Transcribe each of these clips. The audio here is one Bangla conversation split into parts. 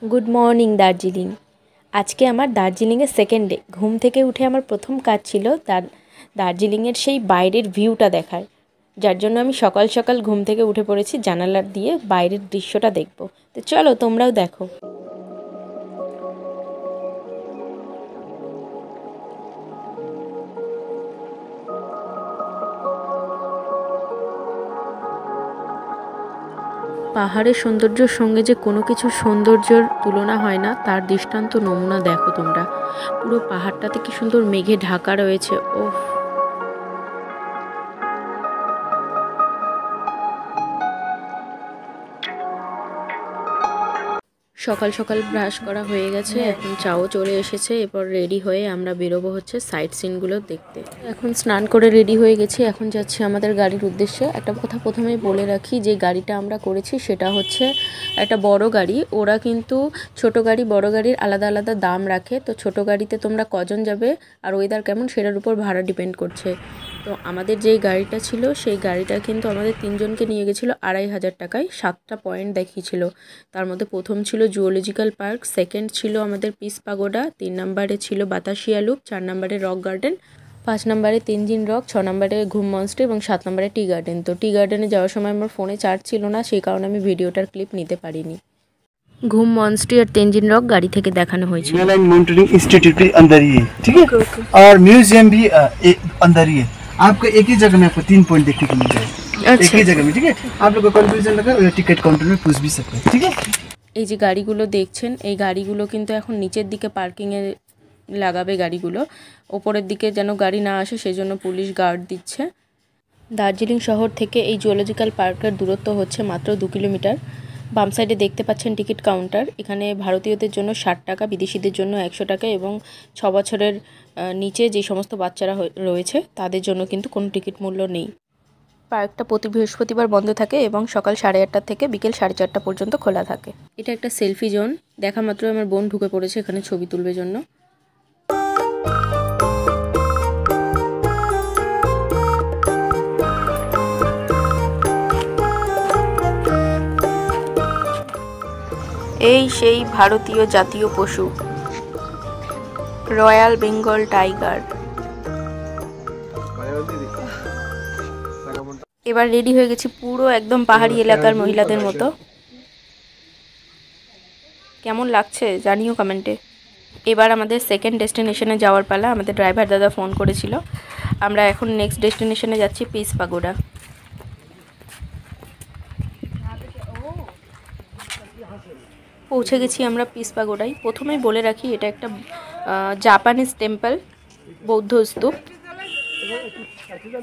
Good morning Darjeeling. आज के आमार दार्जिलिंगे सेकेंड डे। घुम थेके उठे आमार प्रथम काज छिलो दार्जिलिंगेर सेई बाइरेर भिउटा देखार, जार जोन्नो आमी सकाल सकाल घुम थेके उठे पड़ेछि जानाला दिये बाइरेर दृश्यटा देखबो। तो चलो तोमराओ देखो। পাহাড়ের সৌন্দর্যের সঙ্গে যে কোনো কিছুর সৌন্দর্যের তুলনা হয় না তার দৃষ্টান্ত নমুনা দেখো তোমরা। পুরো পাহাড়টাতে কি সুন্দর মেঘে ঢাকা রয়েছে। ওহ, সকাল সকাল ব্রাশ করা হয়ে গেছে, এখন চাও চলে এসেছে। এরপর রেডি হয়ে আমরা বেরোবো হচ্ছে সাইট সিনগুলো দেখতে। এখন স্নান করে রেডি হয়ে গেছি, এখন যাচ্ছি আমাদের গাড়ির উদ্দেশ্যে। একটা কথা প্রথমেই বলে রাখি, যে গাড়িটা আমরা করেছি সেটা হচ্ছে একটা বড় গাড়ি। ওরা কিন্তু ছোট গাড়ি বড় গাড়ির আলাদা আলাদা দাম রাখে। তো ছোট গাড়িতে তোমরা কজন যাবে আর ওয়েদার কেমন সেটার উপর ভাড়া ডিপেন্ড করছে। তো আমাদের যেই গাড়িটা ছিল সেই গাড়িটা কিন্তু আমাদের 3 জনকে নিয়ে গেছিলো 2500 টাকায়। 7টা পয়েন্ট দেখিয়েছিল, তার মধ্যে প্রথম ছিল জুওলজিক্যাল পার্ক, সেকেন্ড ছিল আমাদের পিস পাগোডা, 3 নম্বরে ছিল বাতাসিয়া লুপ, 4 নম্বরে রক গার্ডেন, 5 নম্বরে তেনজিং রক, 6 নম্বরে ঘুম মনস্টে এবং 7 নম্বরে টি গার্ডেন। তো টি গার্ডেনে যাওয়ার সময় আমার ফোনে চার্জ ছিল না, সেই কারণে আমি ভিডিওটার ক্লিপ নিতে পারিনি। घूम मॉन्स्ट्री और तेंजिन रॉक गाड़ी থেকে দেখানো হয়েছিল। हिमालयन माउंटेनिंग इंस्टीट्यूट भी अंदर ही है, ठीक है। और म्यूजियम भी अंदर ही है। आपको एक ही जगह में आपको 3 पॉइंट देखने को मिल जाएगा, एक ही जगह में, ठीक है। आप लोग को कंफ्यूजन लगा टिकट काउंटर में पूछ भी सकते हैं, ठीक है। এই যে গাড়িগুলো দেখছেন, এই গাড়িগুলো কিন্তু এখন নিচের দিকে পার্কিংয়ে লাগাবে গাড়িগুলো। ওপরের দিকে যেন গাড়ি না আসে সেজন্য পুলিশ গার্ড দিচ্ছে। দার্জিলিং শহর থেকে এই জুওলজিক্যাল পার্কের দূরত্ব হচ্ছে মাত্র 2 কিলোমিটার। বাম সাইডে দেখতে পাচ্ছেন টিকিট কাউন্টার। এখানে ভারতীয়দের জন্য 60 টাকা, বিদেশিদের জন্য 100 টাকা এবং 6 বছরের নিচে যে সমস্ত বাচ্চারা রয়েছে তাদের জন্য কিন্তু কোনো টিকিট মূল্য নেই। পার্কটা প্রতি বৃহস্পতিবার বন্ধ থাকে এবং সকাল 8:30 থেকে বিকেল 4:30 পর্যন্ত খোলা থাকে। এটা একটা সেলফি জোন। দেখা মাত্র আমার বোন ঢুকে পড়েছে এখানে ছবি তুলবে জন্য। এই সেই ভারতীয় জাতীয় পশু রয়্যাল বেঙ্গল টাইগার। এবার রেডি হয়ে গেছি পুরো একদম পাহাড়ি এলাকার মহিলাদের মতো। কেমন লাগছে জানিও কমেন্টে। এবার আমাদের সেকেন্ড ডেস্টিনেশনে যাওয়ার পালা। আমাদের ড্রাইভার দাদা ফোন করেছিল। আমরা এখন নেক্সট ডেস্টিনেশনে যাচ্ছি পিস পাগোডা। পৌঁছে গেছি আমরা পিস পাগোডায়। প্রথমেই বলে রাখি এটা একটা জাপানিজ টেম্পল, বৌদ্ধ স্তূপ।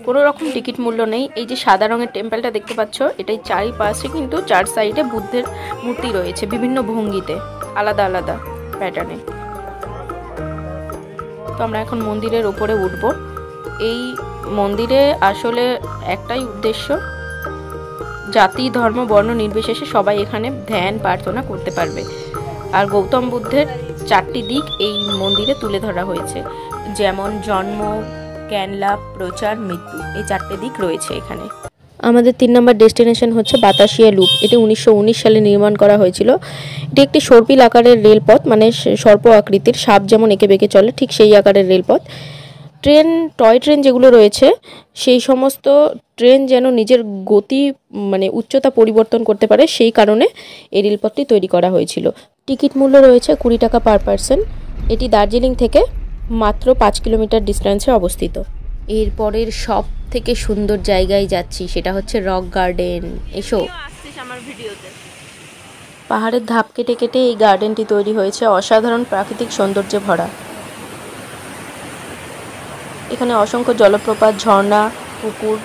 কোনো রকম টিকিট মূল্য নেই। এই যে সাদা রঙের টেম্পলটা দেখতে পাচ্ছ, এটাই চারিপাশে কিন্তু 4 সাইডে বুদ্ধের মূর্তি রয়েছে বিভিন্ন ভঙ্গিতে, আলাদা আলাদা প্যাটার্নে। তো আমরা এখন মন্দিরের ওপরে উঠব। এই মন্দিরে আসলে একটাই উদ্দেশ্য, জাতি ধর্ম বর্ণ নির্বিশেষে সবাই এখানে ধ্যান প্রার্থনা করতে পারবে। আর গৌতম বুদ্ধের 4টি দিক এই মন্দিরে তুলে ধরা হয়েছে, যেমন জন্ম, জ্ঞান লাভ, প্রচার, মৃত্যু, এই 4টে দিক রয়েছে এখানে। আমাদের 3 নম্বর ডেস্টিনেশন হচ্ছে বাতাসিয়া লুপ। এটি 1919 সালে নির্মাণ করা হয়েছিল। এটি একটি সর্পিল আকারের রেলপথ, মানে সর্প আকৃতির, সাপ যেমন এঁকে বেঁকে চলে ঠিক সেই আকারের রেলপথ। ট্রেন, টয় ট্রেন যেগুলো রয়েছে সেই সমস্ত ট্রেন যেন নিজের গতি মানে উচ্চতা পরিবর্তন করতে পারে, সেই কারণে এই রেলপথটি তৈরি করা হয়েছিল। টিকিট মূল্য রয়েছে 20 টাকা পার পারসন। এটি দার্জিলিং থেকে মাত্র 5 কিলোমিটার ডিস্টেন্সে অবস্থিত। এরপরের সব থেকে সুন্দর জায়গায় যাচ্ছি, সেটা হচ্ছে রক গার্ডেন। এসো। পাহাড়ের ধাপ কেটে কেটে এই গার্ডেনটি তৈরি হয়েছে, অসাধারণ প্রাকৃতিক সৌন্দর্যে ভরা। এখানে অসংখ্য জলপ্রপাত, ঝর্ণা, পুকুর,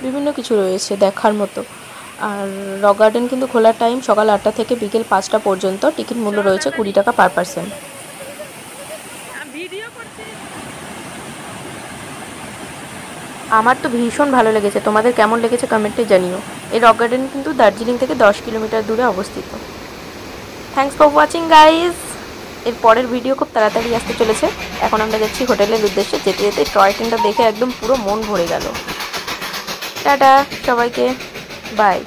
বিভিন্ন কিছু রয়েছে দেখার মতো। আর রক গার্ডেন কিন্তু খোলার টাইম সকাল 8টা থেকে বিকেল 5টা পর্যন্ত। টিকিট মূল্য রয়েছে 20 টাকা পার পারসন। আমার তো ভীষণ ভালো লেগেছে, তোমাদের কেমন লেগেছে কমেন্টে জানিও। এই রক গার্ডেন কিন্তু দার্জিলিং থেকে 10 কিলোমিটার দূরে অবস্থিত। Thanks for watching guys. এর পরের ভিডিও খুব তাড়াতাড়ি আসতে চলেছে। এখন আমরা যাচ্ছি হোটেলের উদ্দেশ্যে। যেতে যেতে টয় ট্রেনটা দেখে একদম পুরো মন ভরে গেল। টাটা সবাইকে, বাই।